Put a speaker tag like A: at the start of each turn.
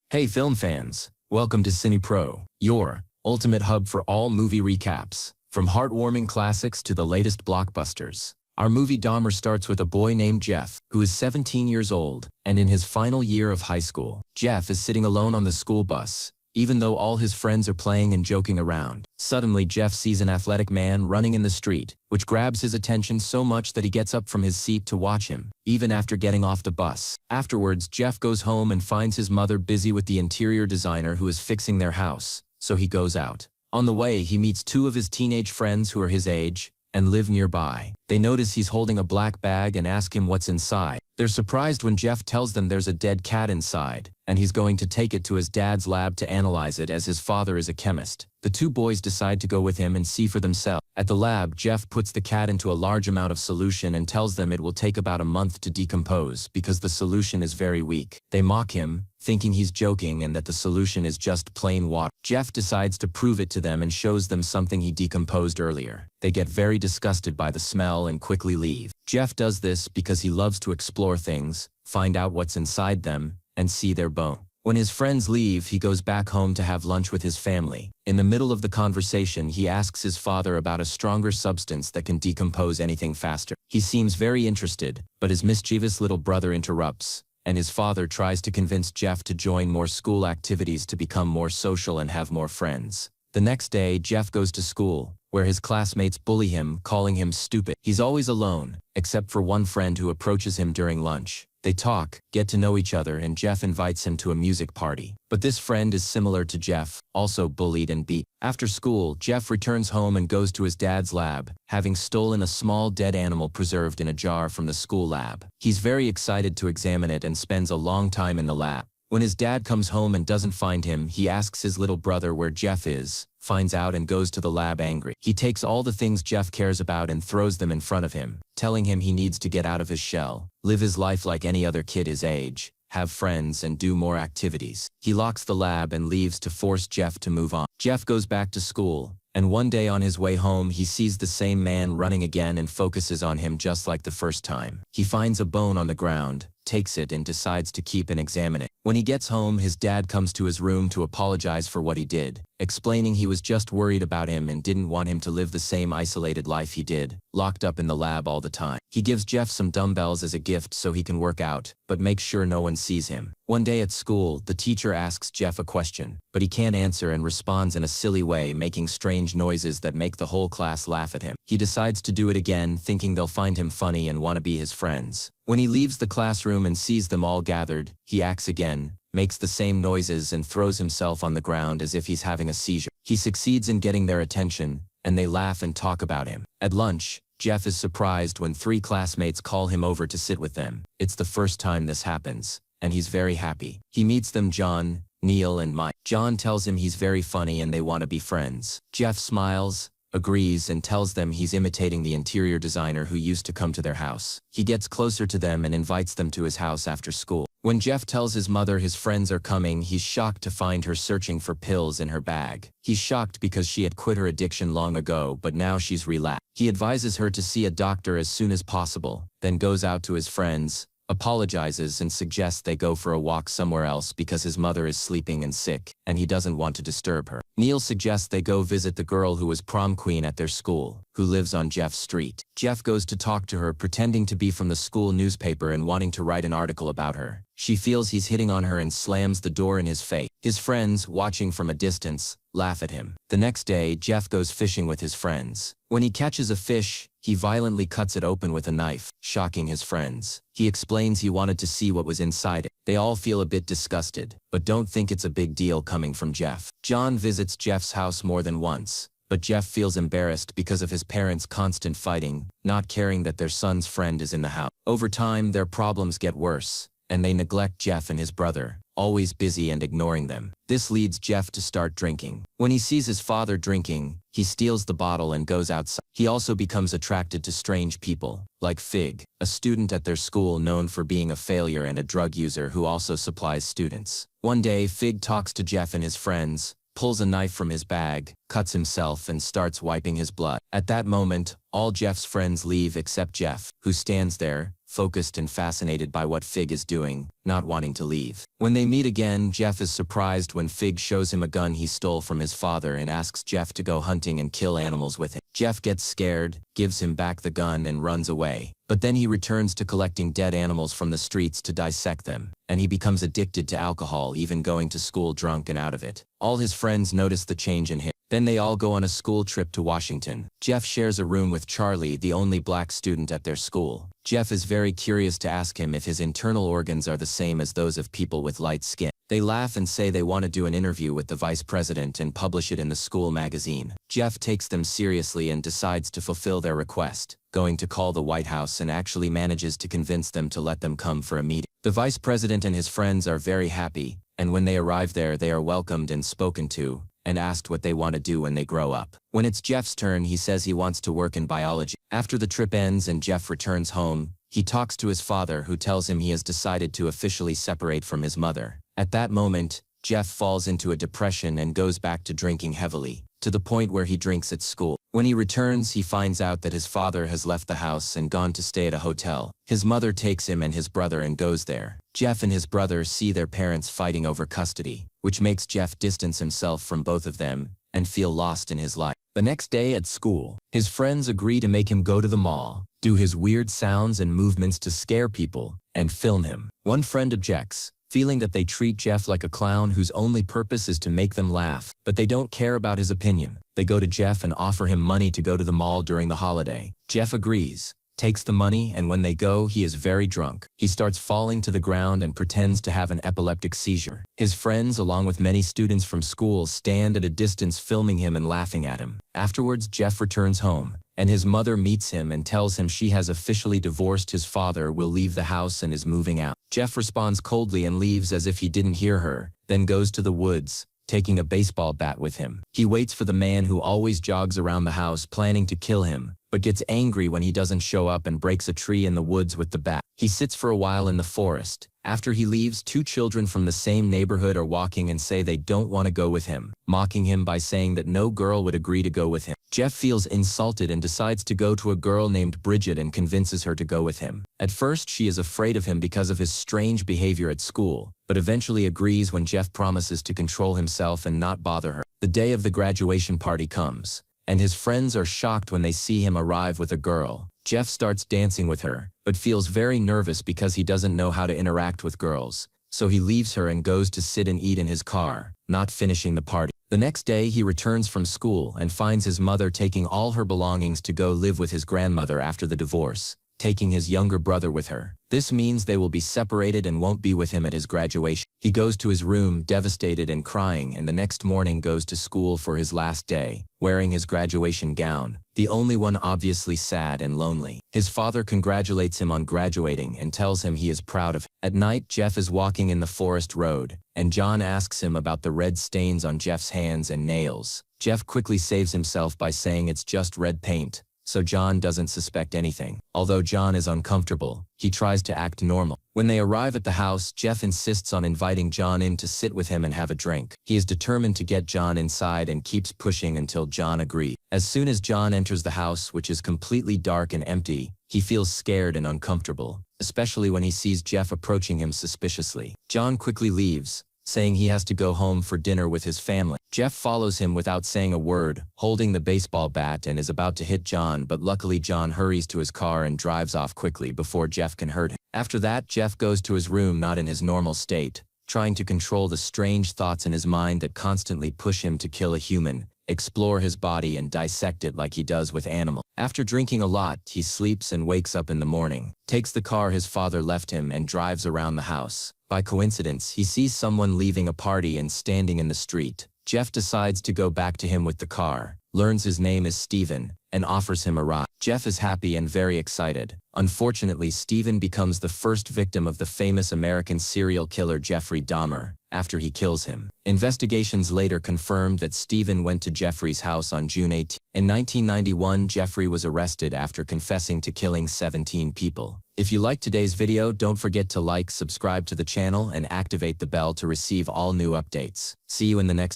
A: Hey film fans, welcome to CinePro, your ultimate hub for all movie recaps. From heartwarming classics to the latest blockbusters. Our movie Dahmer starts with a boy named Jeff, who is 17 years old, and in his final year of high school. Jeff is sitting alone on the school bus, even though all his friends are playing and joking around. Suddenly Jeff sees an athletic man running in the street, which grabs his attention so much that he gets up from his seat to watch him, even after getting off the bus. Afterwards, Jeff goes home and finds his mother busy with the interior designer who is fixing their house, so he goes out. On the way, he meets two of his teenage friends who are his age and live nearby. They notice he's holding a black bag and ask him what's inside. They're surprised when Jeff tells them there's a dead cat inside, and he's going to take it to his dad's lab to analyze it as his father is a chemist. The two boys decide to go with him and see for themselves. At the lab, Jeff puts the cat into a large amount of solution and tells them it will take about a month to decompose because the solution is very weak. They mock him, thinking he's joking and that the solution is just plain water. Jeff decides to prove it to them and shows them something he decomposed earlier. They get very disgusted by the smell and quickly leave. Jeff does this because he loves to explore things, find out what's inside them, and see their bone. When his friends leave, he goes back home to have lunch with his family. In the middle of the conversation, he asks his father about a stronger substance that can decompose anything faster. He seems very interested, but his mischievous little brother interrupts, and his father tries to convince Jeff to join more school activities to become more social and have more friends. The next day, Jeff goes to school, where his classmates bully him, calling him stupid. He's always alone, except for one friend who approaches him during lunch. They talk, get to know each other, and Jeff invites him to a music party. But this friend is similar to Jeff, also bullied and beat. After school, Jeff returns home and goes to his dad's lab, having stolen a small dead animal preserved in a jar from the school lab. He's very excited to examine it and spends a long time in the lab. When his dad comes home and doesn't find him, he asks his little brother where Jeff is, finds out and goes to the lab angry. He takes all the things Jeff cares about and throws them in front of him, telling him he needs to get out of his shell, live his life like any other kid his age, have friends and do more activities. He locks the lab and leaves to force Jeff to move on. Jeff goes back to school, and one day on his way home he sees the same man running again and focuses on him just like the first time. He finds a bone on the ground, takes it and decides to keep and examine it. When he gets home, his dad comes to his room to apologize for what he did, explaining he was just worried about him and didn't want him to live the same isolated life he did, locked up in the lab all the time. He gives Jeff some dumbbells as a gift so he can work out, but makes sure no one sees him. One day at school, the teacher asks Jeff a question, but he can't answer and responds in a silly way, making strange noises that make the whole class laugh at him. He decides to do it again, thinking they'll find him funny and want to be his friends. When he leaves the classroom and sees them all gathered, he acts again, makes the same noises and throws himself on the ground as if he's having a seizure. He succeeds in getting their attention, and they laugh and talk about him. At lunch, Jeff is surprised when three classmates call him over to sit with them. It's the first time this happens, and he's very happy. He meets them: John, Neil, and Mike. John tells him he's very funny and they want to be friends. Jeff smiles, agrees, and tells them he's imitating the interior designer who used to come to their house. He gets closer to them and invites them to his house after school. When Jeff tells his mother his friends are coming, he's shocked to find her searching for pills in her bag. He's shocked because she had quit her addiction long ago, but now she's relapsed. He advises her to see a doctor as soon as possible, then goes out to his friends, apologizes and suggests they go for a walk somewhere else because his mother is sleeping and sick, and he doesn't want to disturb her. Neil suggests they go visit the girl who was prom queen at their school, who lives on Jeff's street. Jeff goes to talk to her, pretending to be from the school newspaper and wanting to write an article about her. She feels he's hitting on her and slams the door in his face. His friends, watching from a distance, laugh at him. The next day, Jeff goes fishing with his friends. When he catches a fish, he violently cuts it open with a knife, shocking his friends. He explains he wanted to see what was inside it. They all feel a bit disgusted, but don't think it's a big deal coming from Jeff. John visits Jeff's house more than once, but Jeff feels embarrassed because of his parents' constant fighting, not caring that their son's friend is in the house. Over time, their problems get worse, and they neglect Jeff and his brother, always busy and ignoring them. This leads Jeff to start drinking. When he sees his father drinking, he steals the bottle and goes outside. He also becomes attracted to strange people, like Fig, a student at their school known for being a failure and a drug user who also supplies students. One day, Fig talks to Jeff and his friends, pulls a knife from his bag, cuts himself and starts wiping his blood. At that moment, all Jeff's friends leave except Jeff, who stands there, focused and fascinated by what Fig is doing, not wanting to leave. When they meet again, Jeff is surprised when Fig shows him a gun he stole from his father and asks Jeff to go hunting and kill animals with him. Jeff gets scared, gives him back the gun and runs away. But then he returns to collecting dead animals from the streets to dissect them, and he becomes addicted to alcohol, even going to school drunk and out of it. All his friends notice the change in him. Then they all go on a school trip to Washington. Jeff shares a room with Charlie, the only black student at their school. Jeff is very curious to ask him if his internal organs are the same as those of people with light skin. They laugh and say they want to do an interview with the vice president and publish it in the school magazine. Jeff takes them seriously and decides to fulfill their request, going to call the White House, and actually manages to convince them to let them come for a meeting. The vice president and his friends are very happy, and when they arrive there they are welcomed and spoken to, and asked what they want to do when they grow up. When it's Jeff's turn, he says he wants to work in biology. After the trip ends and Jeff returns home, he talks to his father, who tells him he has decided to officially separate from his mother. At that moment, Jeff falls into a depression and goes back to drinking heavily, to the point where he drinks at school. When he returns, he finds out that his father has left the house and gone to stay at a hotel. His mother takes him and his brother and goes there. Jeff and his brother see their parents fighting over custody, which makes Jeff distance himself from both of them and feel lost in his life. The next day at school, his friends agree to make him go to the mall, do his weird sounds and movements to scare people, and film him. One friend objects, feeling that they treat Jeff like a clown whose only purpose is to make them laugh, but they don't care about his opinion. They go to Jeff and offer him money to go to the mall during the holiday. Jeff agrees, takes the money, and when they go, he is very drunk. He starts falling to the ground and pretends to have an epileptic seizure. His friends, along with many students from school, stand at a distance filming him and laughing at him. Afterwards, Jeff returns home, and his mother meets him and tells him she has officially divorced his father, will leave the house, and is moving out. Jeff responds coldly and leaves as if he didn't hear her, then goes to the woods, taking a baseball bat with him. He waits for the man who always jogs around the house, planning to kill him, but gets angry when he doesn't show up and breaks a tree in the woods with the bat. He sits for a while in the forest. After he leaves, two children from the same neighborhood are walking and say they don't want to go with him, mocking him by saying that no girl would agree to go with him. Jeff feels insulted and decides to go to a girl named Bridget and convinces her to go with him. At first, she is afraid of him because of his strange behavior at school, but eventually agrees when Jeff promises to control himself and not bother her. The day of the graduation party comes, and his friends are shocked when they see him arrive with a girl. Jeff starts dancing with her, but feels very nervous because he doesn't know how to interact with girls, so he leaves her and goes to sit and eat in his car, not finishing the party. The next day he returns from school and finds his mother taking all her belongings to go live with his grandmother after the divorce, taking his younger brother with her. This means they will be separated and won't be with him at his graduation. He goes to his room devastated and crying, and the next morning goes to school for his last day, wearing his graduation gown, the only one obviously sad and lonely. His father congratulates him on graduating and tells him he is proud of him. At night, Jeff is walking in the forest road, and John asks him about the red stains on Jeff's hands and nails. Jeff quickly saves himself by saying it's just red paint, so John doesn't suspect anything. Although John is uncomfortable, he tries to act normal. When they arrive at the house, Jeff insists on inviting John in to sit with him and have a drink. He is determined to get John inside and keeps pushing until John agrees. As soon as John enters the house, which is completely dark and empty, he feels scared and uncomfortable, especially when he sees Jeff approaching him suspiciously. John quickly leaves, saying he has to go home for dinner with his family. Jeff follows him without saying a word, holding the baseball bat, and is about to hit John, but luckily John hurries to his car and drives off quickly before Jeff can hurt him. After that, Jeff goes to his room not in his normal state, trying to control the strange thoughts in his mind that constantly push him to kill a human, explore his body and dissect it like he does with animals. After drinking a lot, he sleeps and wakes up in the morning, takes the car his father left him and drives around the house. By coincidence, he sees someone leaving a party and standing in the street. Jeff decides to go back to him with the car, learns his name is Steven, and offers him a ride. Jeff is happy and very excited. Unfortunately, Steven becomes the first victim of the famous American serial killer Jeffrey Dahmer, after he kills him. Investigations later confirmed that Steven went to Jeffrey's house on June 18. In 1991, Jeffrey was arrested after confessing to killing 17 people. If you liked today's video, don't forget to like, subscribe to the channel, and activate the bell to receive all new updates. See you in the next